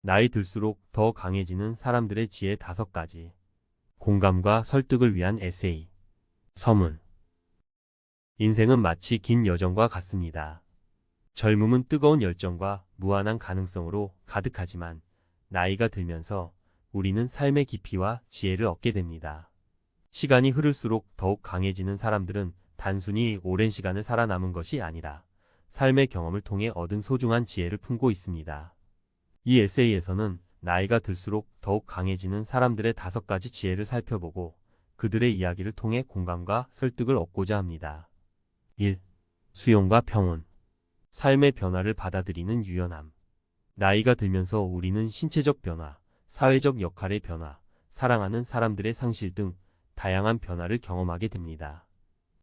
나이 들수록 더 강해지는 사람들의 지혜 5가지. 공감과 설득을 위한 에세이. 서문. 인생은 마치 긴 여정과 같습니다. 젊음은 뜨거운 열정과 무한한 가능성으로 가득하지만 나이가 들면서 우리는 삶의 깊이와 지혜를 얻게 됩니다. 시간이 흐를수록 더욱 강해지는 사람들은 단순히 오랜 시간을 살아남은 것이 아니라 삶의 경험을 통해 얻은 소중한 지혜를 품고 있습니다. 이 에세이에서는 나이가 들수록 더욱 강해지는 사람들의 5가지 지혜를 살펴보고 그들의 이야기를 통해 공감과 설득을 얻고자 합니다. 1. 수용과 평온. 삶의 변화를 받아들이는 유연함. 나이가 들면서 우리는 신체적 변화, 사회적 역할의 변화, 사랑하는 사람들의 상실 등 다양한 변화를 경험하게 됩니다.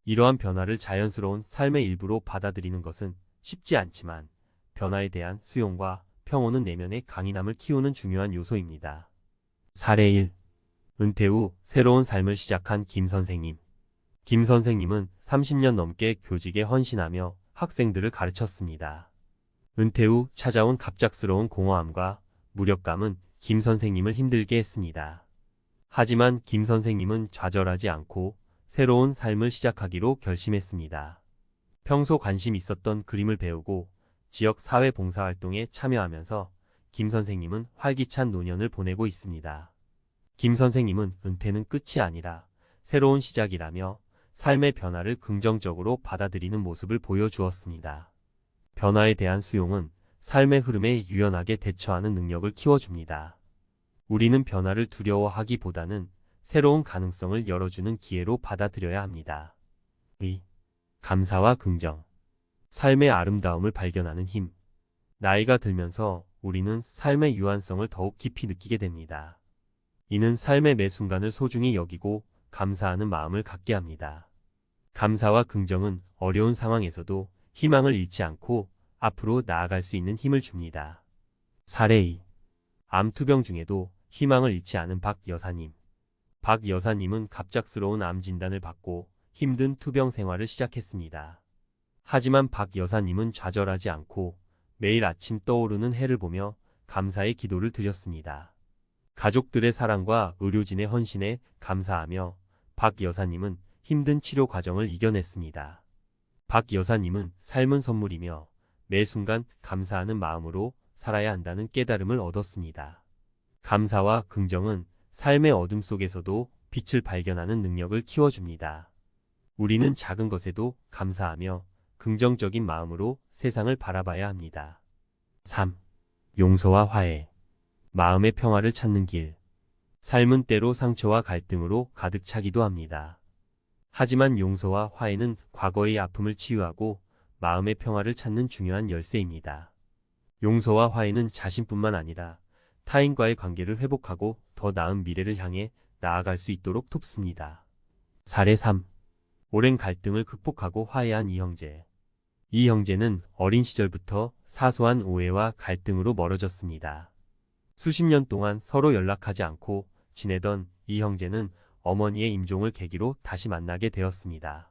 이러한 변화를 자연스러운 삶의 일부로 받아들이는 것은 쉽지 않지만 변화에 대한 수용과 평온은 내면의 강인함을 키우는 중요한 요소입니다. 사례 1. 은퇴 후 새로운 삶을 시작한 김 선생님. 김 선생님은 30년 넘게 교직에 헌신하며 학생들을 가르쳤습니다. 은퇴 후 찾아온 갑작스러운 공허함과 무력감은 김 선생님을 힘들게 했습니다. 하지만 김 선생님은 좌절하지 않고 새로운 삶을 시작하기로 결심했습니다. 평소 관심 있었던 그림을 배우고 지역 사회 봉사활동에 참여하면서 김 선생님은 활기찬 노년을 보내고 있습니다. 김 선생님은 은퇴는 끝이 아니라 새로운 시작이라며 삶의 변화를 긍정적으로 받아들이는 모습을 보여주었습니다. 변화에 대한 수용은 삶의 흐름에 유연하게 대처하는 능력을 키워줍니다. 우리는 변화를 두려워하기보다는 새로운 가능성을 열어주는 기회로 받아들여야 합니다. 2. 감사와 긍정. 삶의 아름다움을 발견하는 힘. 나이가 들면서 우리는 삶의 유한성을 더욱 깊이 느끼게 됩니다. 이는 삶의 매 순간을 소중히 여기고 감사하는 마음을 갖게 합니다. 감사와 긍정은 어려운 상황에서도 희망을 잃지 않고 앞으로 나아갈 수 있는 힘을 줍니다. 사례 2. 암투병 중에도 희망을 잃지 않은 박 여사님. 박 여사님은 갑작스러운 암 진단을 받고 힘든 투병 생활을 시작했습니다. 하지만 박 여사님은 좌절하지 않고 매일 아침 떠오르는 해를 보며 감사의 기도를 드렸습니다. 가족들의 사랑과 의료진의 헌신에 감사하며 박 여사님은 힘든 치료 과정을 이겨냈습니다. 박 여사님은 삶은 선물이며 매 순간 감사하는 마음으로 살아야 한다는 깨달음을 얻었습니다. 감사와 긍정은 삶의 어둠 속에서도 빛을 발견하는 능력을 키워줍니다. 우리는 작은 것에도 감사하며 긍정적인 마음으로 세상을 바라봐야 합니다. 3. 용서와 화해. 마음의 평화를 찾는 길. 삶은 때로 상처와 갈등으로 가득 차기도 합니다. 하지만 용서와 화해는 과거의 아픔을 치유하고 마음의 평화를 찾는 중요한 열쇠입니다. 용서와 화해는 자신뿐만 아니라 타인과의 관계를 회복하고 더 나은 미래를 향해 나아갈 수 있도록 돕습니다. 사례 3. 오랜 갈등을 극복하고 화해한 이 형제. 이 형제는 어린 시절부터 사소한 오해와 갈등으로 멀어졌습니다. 수십 년 동안 서로 연락하지 않고 지내던 이 형제는 어머니의 임종을 계기로 다시 만나게 되었습니다.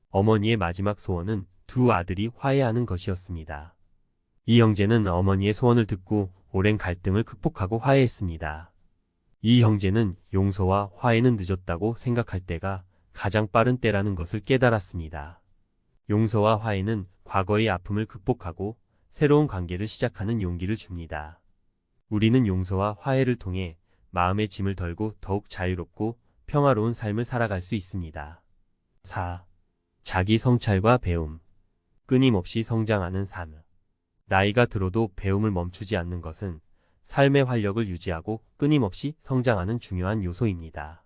어머니의 마지막 소원은 두 아들이 화해하는 것이었습니다. 이 형제는 어머니의 소원을 듣고 오랜 갈등을 극복하고 화해했습니다. 이 형제는 용서와 화해는 늦었다고 생각할 때가 가장 빠른 때라는 것을 깨달았습니다. 용서와 화해는 과거의 아픔을 극복하고 새로운 관계를 시작하는 용기를 줍니다. 우리는 용서와 화해를 통해 마음의 짐을 덜고 더욱 자유롭고 평화로운 삶을 살아갈 수 있습니다. 4. 자기 성찰과 배움. 끊임없이 성장하는 삶. 나이가 들어도 배움을 멈추지 않는 것은 삶의 활력을 유지하고 끊임없이 성장하는 중요한 요소입니다.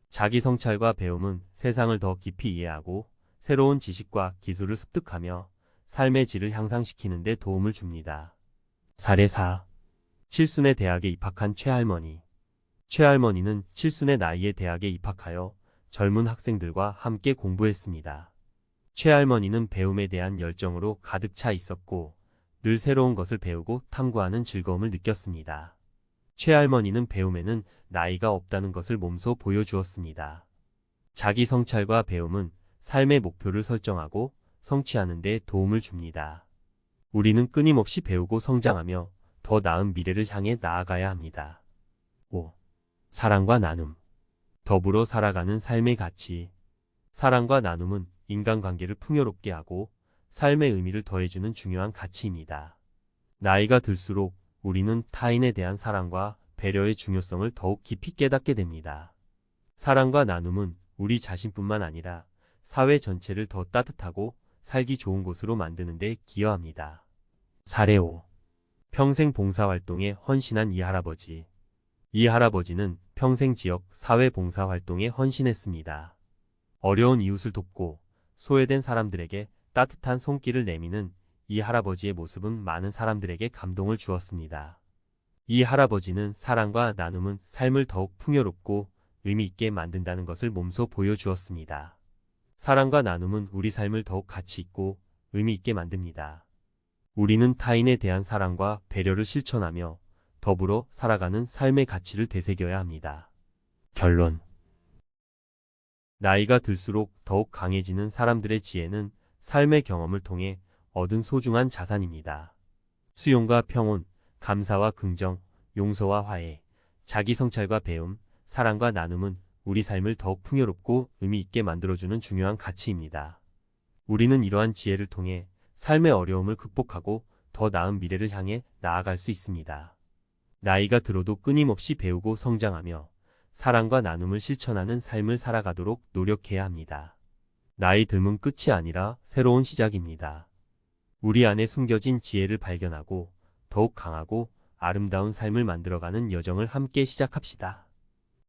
자기 성찰과 배움은 세상을 더 깊이 이해하고 새로운 지식과 기술을 습득하며 삶의 질을 향상시키는 데 도움을 줍니다. 사례 4. 칠순의 대학에 입학한 최할머니. 최할머니는 칠순의 나이에 대학에 입학하여 젊은 학생들과 함께 공부했습니다. 최할머니는 배움에 대한 열정으로 가득 차 있었고 늘 새로운 것을 배우고 탐구하는 즐거움을 느꼈습니다. 최할머니는 배움에는 나이가 없다는 것을 몸소 보여주었습니다. 자기 성찰과 배움은 삶의 목표를 설정하고 성취하는 데 도움을 줍니다. 우리는 끊임없이 배우고 성장하며 더 나은 미래를 향해 나아가야 합니다. 5. 사랑과 나눔. 더불어 살아가는 삶의 가치. 사랑과 나눔은 인간관계를 풍요롭게 하고 삶의 의미를 더해주는 중요한 가치입니다. 나이가 들수록 우리는 타인에 대한 사랑과 배려의 중요성을 더욱 깊이 깨닫게 됩니다. 사랑과 나눔은 우리 자신뿐만 아니라 사회 전체를 더 따뜻하고 살기 좋은 곳으로 만드는 데 기여합니다. 사례 5. 평생 봉사활동에 헌신한 이 할아버지. 이 할아버지는 평생 지역 사회 봉사활동에 헌신했습니다. 어려운 이웃을 돕고 소외된 사람들에게 따뜻한 손길을 내미는 이 할아버지의 모습은 많은 사람들에게 감동을 주었습니다. 이 할아버지는 사랑과 나눔은 삶을 더욱 풍요롭고 의미 있게 만든다는 것을 몸소 보여주었습니다. 사랑과 나눔은 우리 삶을 더욱 가치 있고 의미 있게 만듭니다. 우리는 타인에 대한 사랑과 배려를 실천하며 더불어 살아가는 삶의 가치를 되새겨야 합니다. 결론. 나이가 들수록 더욱 강해지는 사람들의 지혜는 삶의 경험을 통해 얻은 소중한 자산입니다. 수용과 평온, 감사와 긍정, 용서와 화해, 자기 성찰과 배움, 사랑과 나눔은 우리 삶을 더욱 풍요롭고 의미 있게 만들어주는 중요한 가치입니다. 우리는 이러한 지혜를 통해 삶의 어려움을 극복하고 더 나은 미래를 향해 나아갈 수 있습니다. 나이가 들어도 끊임없이 배우고 성장하며 사랑과 나눔을 실천하는 삶을 살아가도록 노력해야 합니다. 나이 들면 끝이 아니라 새로운 시작입니다. 우리 안에 숨겨진 지혜를 발견하고 더욱 강하고 아름다운 삶을 만들어가는 여정을 함께 시작합시다.